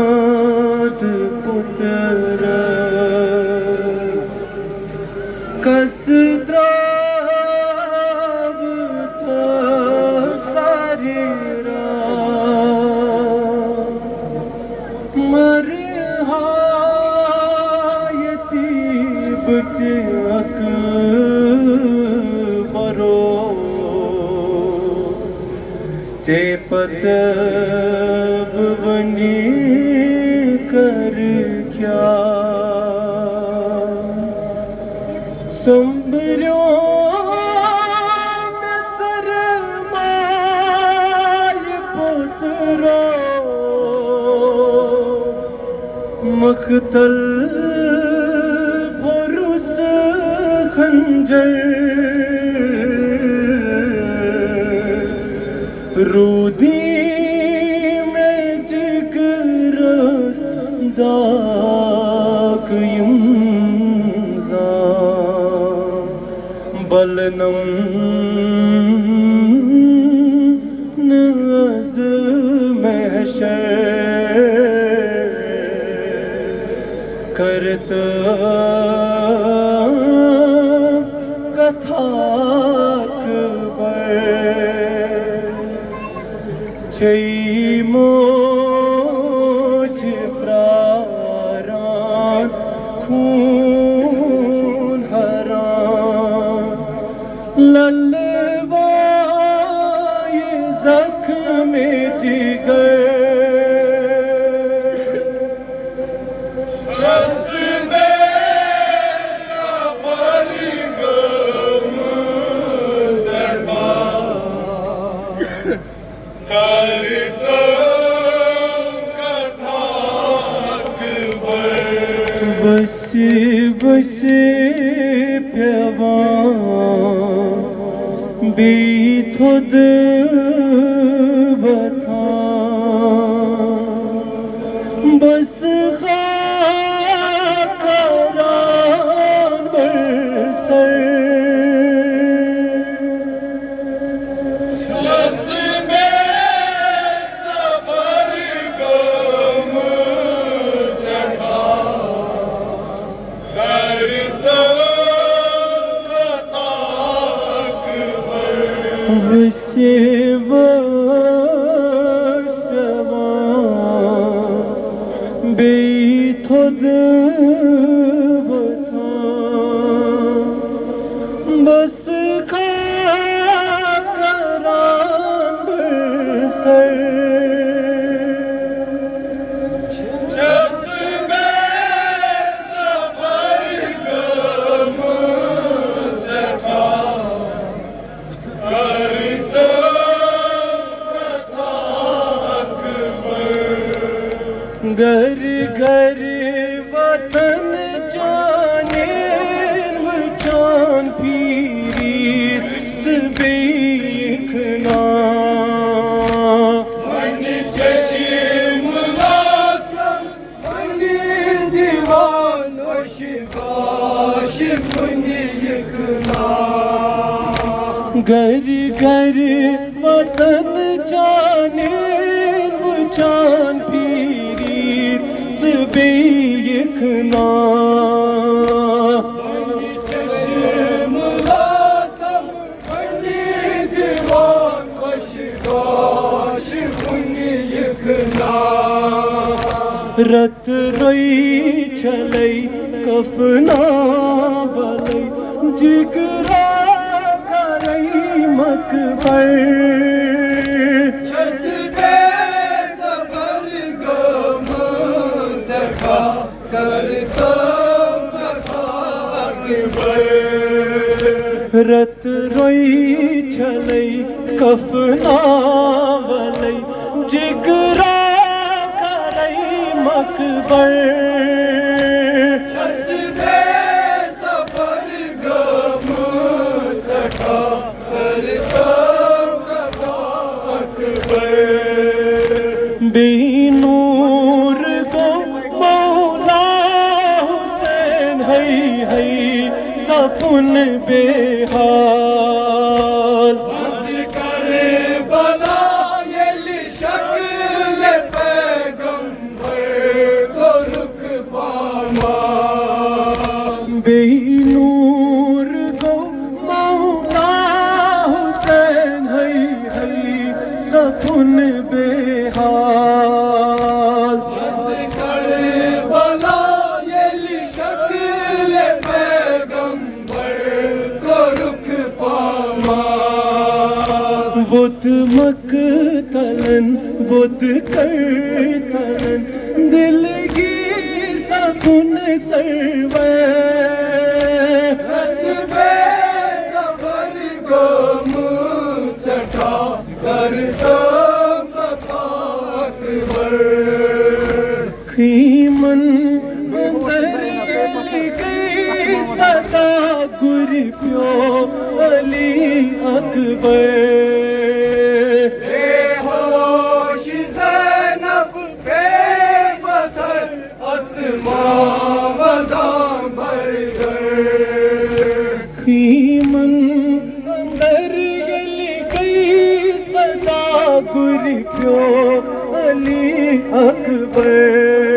असनाद पुत्र कसद्राव था सारी रात मरहायती बत अकबरो से पतब बनी कर क्या संबरों में सरमाय पुत्रो मख्तल पुरुष खंजर रूदी में जिगर दाग यमजा बलनम नज़ महशर करता कथा छई मोज प्रारान खून हरान ललवाए जख्म जिगर बसे बसे प्यावां बीथोद बथा बस खाकरान बरसर बसे बस प्यावां बीथोद बथा बस खाकरान बरसर घर घर वतन जाने जान पीरी सबीखना मन चश्म लासम मन दीवान शिबाश पुनियखना घर घर वतन जाने जान पीरी बेखना चश्म लासम दीवान कशगाश पुनियखना रत रोई छलई कफना बलई जिगरा करई मकबर रत रोई छलई कफना वलई जिगरा करई मकबर छसबे सफर गम सखा करता अकबर बेनूर को मौला हुसैन है सपन बेहाल बस करे सकुन बेहाल बस करबला ये शक्ल पैगंबर को रुख पामाल बुत मकतलन बुत करतलन दिल की सकुन सरवे हस्बे सफर को मुँह सटा कर दो अकबर खीमन अंदर गई सदा गुर प्यो अली अकबर बेहोश ज़ैनब बेबतर आसमां मदां भर गए खीमन अंदर गई सदा गुर प्यो अली अकबर